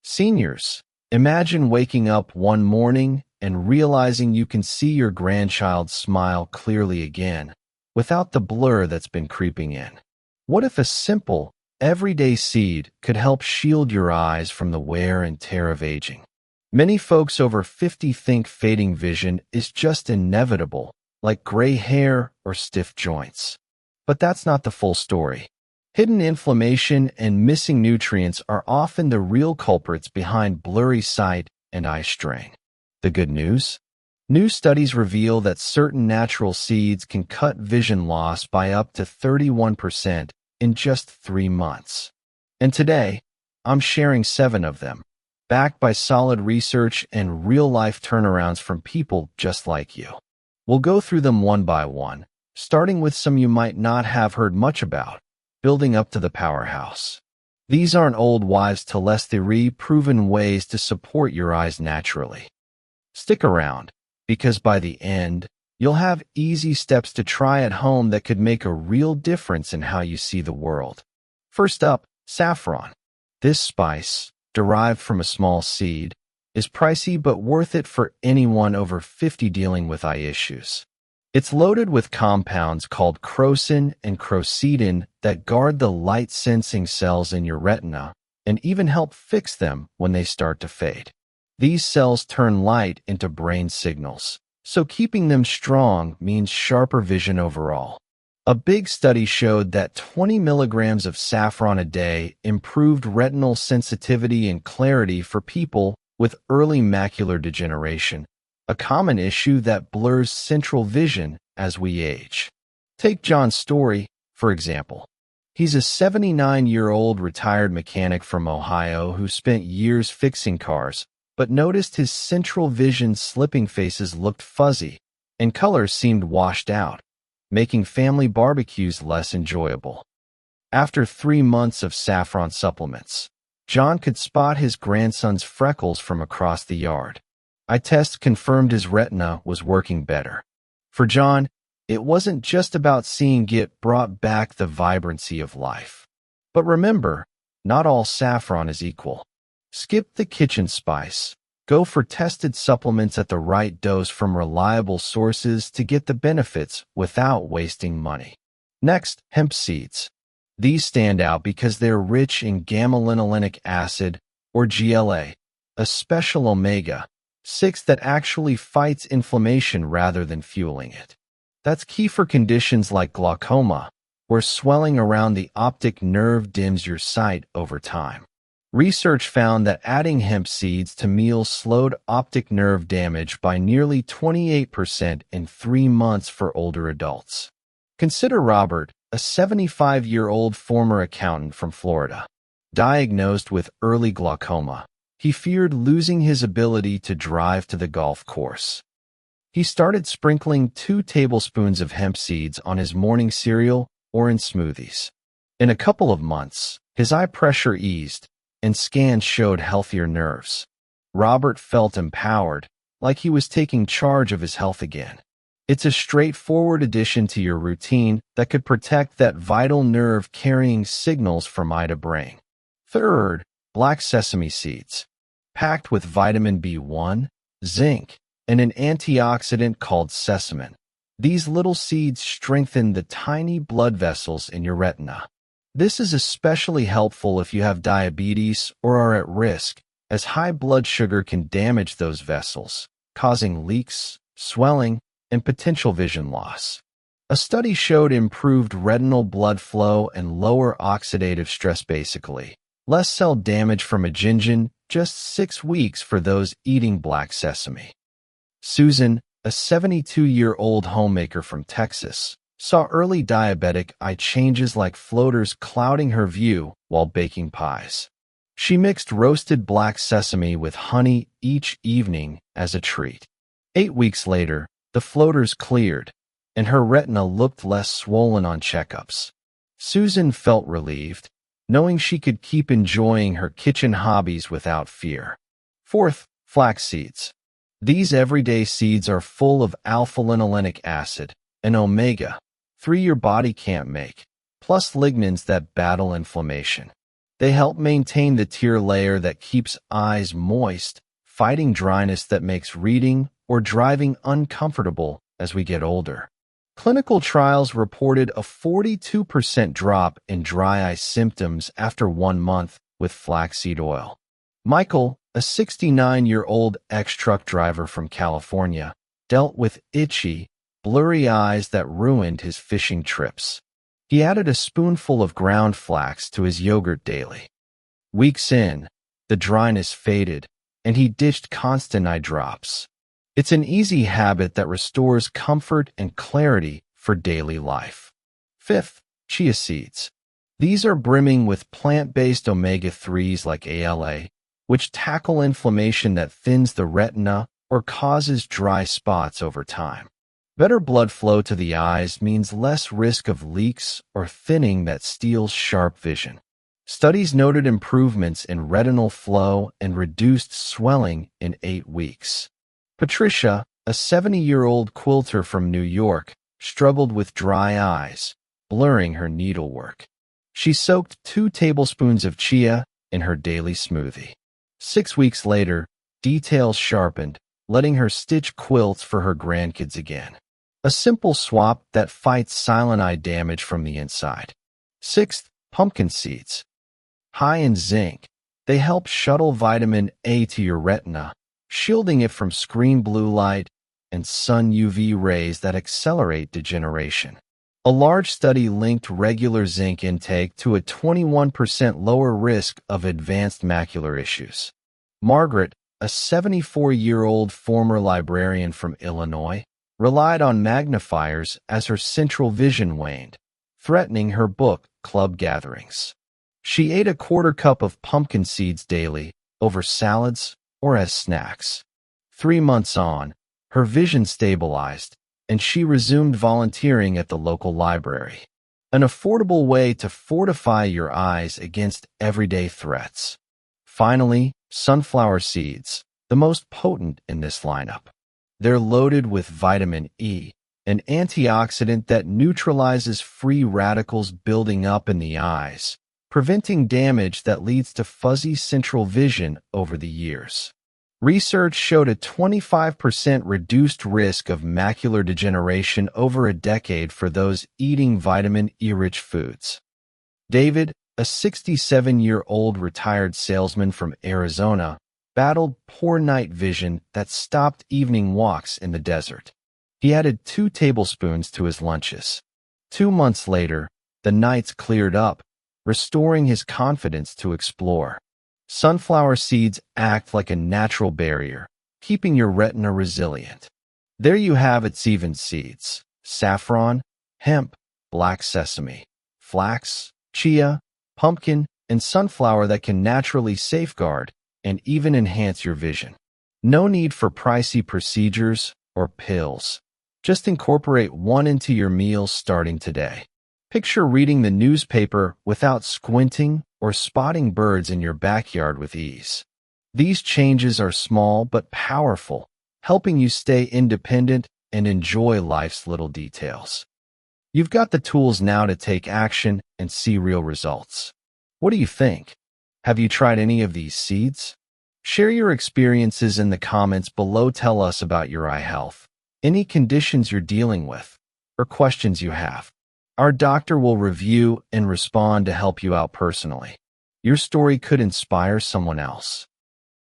Seniors, imagine waking up one morning and realizing you can see your grandchild smile clearly again, without the blur that's been creeping in. What if a simple, everyday seed could help shield your eyes from the wear and tear of aging? Many folks over 50 think fading vision is just inevitable, like gray hair or stiff joints. But that's not the full story. Hidden inflammation and missing nutrients are often the real culprits behind blurry sight and eye strain. The good news? New studies reveal that certain natural seeds can cut vision loss by up to 31% in just 3 months. And today, I'm sharing 7 of them, backed by solid research and real-life turnarounds from people just like you. We'll go through them one by one, starting with some you might not have heard much about, building up to the powerhouse. These aren't old wives' to less theory proven ways to support your eyes naturally. Stick around, because by the end, you'll have easy steps to try at home that could make a real difference in how you see the world. First up, saffron. This spice, derived from a small seed, is pricey but worth it for anyone over 50 dealing with eye issues. It's loaded with compounds called crocin and crocetine that guard the light-sensing cells in your retina and even help fix them when they start to fade. These cells turn light into brain signals, so keeping them strong means sharper vision overall. A big study showed that 20 milligrams of saffron a day improved retinal sensitivity and clarity for people with early macular degeneration, a common issue that blurs central vision as we age. Take John's story, for example. He's a 79-year-old retired mechanic from Ohio who spent years fixing cars, but noticed his central vision slipping faces looked fuzzy, and colors seemed washed out, making family barbecues less enjoyable. After 3 months of saffron supplements, John could spot his grandson's freckles from across the yard. Eye tests confirmed his retina was working better. For John, it wasn't just about seeing it brought back the vibrancy of life. But remember, not all saffron is equal. Skip the kitchen spice. Go for tested supplements at the right dose from reliable sources to get the benefits without wasting money. Next, hemp seeds. These stand out because they're rich in gamma-linolenic acid, or GLA, a special omega-6 that actually fights inflammation rather than fueling it. That's key for conditions like glaucoma, where swelling around the optic nerve dims your sight over time. Research found that adding hemp seeds to meals slowed optic nerve damage by nearly 28% in 3 months for older adults. Consider Robert, a 75-year-old former accountant from Florida. Diagnosed with early glaucoma, he feared losing his ability to drive to the golf course. He started sprinkling 2 tablespoons of hemp seeds on his morning cereal or in smoothies. In a couple of months, his eye pressure eased, and scans showed healthier nerves. Robert felt empowered, like he was taking charge of his health again. It's a straightforward addition to your routine that could protect that vital nerve carrying signals from eye to brain. Third, black sesame seeds. Packed with vitamin B1, zinc, and an antioxidant called sesamin. These little seeds strengthen the tiny blood vessels in your retina. This is especially helpful if you have diabetes or are at risk, as high blood sugar can damage those vessels, causing leaks, swelling, and potential vision loss. A study showed improved retinal blood flow and lower oxidative stress basically. Less cell damage from a gingin, just 6 weeks for those eating black sesame. Susan, a 72-year-old homemaker from Texas, saw early diabetic eye changes like floaters clouding her view while baking pies. She mixed roasted black sesame with honey each evening as a treat. 8 weeks later, the floaters cleared, and her retina looked less swollen on checkups. Susan felt relieved, knowing she could keep enjoying her kitchen hobbies without fear. Fourth, flax seeds. These everyday seeds are full of alpha-linolenic acid, an omega-3 your body can't make, plus lignans that battle inflammation. They help maintain the tear layer that keeps eyes moist, fighting dryness that makes reading or driving uncomfortable as we get older. Clinical trials reported a 42% drop in dry eye symptoms after 1 month with flaxseed oil. Michael, a 69-year-old ex-truck driver from California, dealt with itchy, blurry eyes that ruined his fishing trips. He added a spoonful of ground flax to his yogurt daily. Weeks in, the dryness faded, and he ditched constant eye drops. It's an easy habit that restores comfort and clarity for daily life. Fifth, chia seeds. These are brimming with plant-based omega-3s like ALA, which tackle inflammation that thins the retina or causes dry spots over time. Better blood flow to the eyes means less risk of leaks or thinning that steals sharp vision. Studies noted improvements in retinal flow and reduced swelling in 8 weeks. Patricia, a 70-year-old quilter from New York, struggled with dry eyes, blurring her needlework. She soaked 2 tablespoons of chia in her daily smoothie. 6 weeks later, details sharpened, letting her stitch quilts for her grandkids again. A simple swap that fights silent eye damage from the inside. Sixth, pumpkin seeds. High in zinc, they help shuttle vitamin A to your retina, shielding it from screen blue light and sun UV rays that accelerate degeneration. A large study linked regular zinc intake to a 21% lower risk of advanced macular issues. Margaret, a 74-year-old former librarian from Illinois, relied on magnifiers as her central vision waned, threatening her book club gatherings. She ate a quarter cup of pumpkin seeds daily, over salads or as snacks. 3 months on, her vision stabilized, and she resumed volunteering at the local library. An affordable way to fortify your eyes against everyday threats. Finally, sunflower seeds, the most potent in this lineup. They're loaded with vitamin E, an antioxidant that neutralizes free radicals building up in the eyes, preventing damage that leads to fuzzy central vision over the years. Research showed a 25% reduced risk of macular degeneration over a decade for those eating vitamin E-rich foods. David, a 67-year-old retired salesman from Arizona, battled poor night vision that stopped evening walks in the desert. He added 2 tablespoons to his lunches. 2 months later, the nights cleared up, restoring his confidence to explore. Sunflower seeds act like a natural barrier, keeping your retina resilient. There you have its even seeds: saffron, hemp, black sesame, flax, chia, pumpkin, and sunflower that can naturally safeguard and even enhance your vision. No need for pricey procedures or pills. Just incorporate one into your meals starting today. Picture reading the newspaper without squinting or spotting birds in your backyard with ease. These changes are small but powerful, helping you stay independent and enjoy life's little details. You've got the tools now to take action and see real results. What do you think? Have you tried any of these seeds? Share your experiences in the comments below. Tell us about your eye health, any conditions you're dealing with, or questions you have. Our doctor will review and respond to help you out personally. Your story could inspire someone else.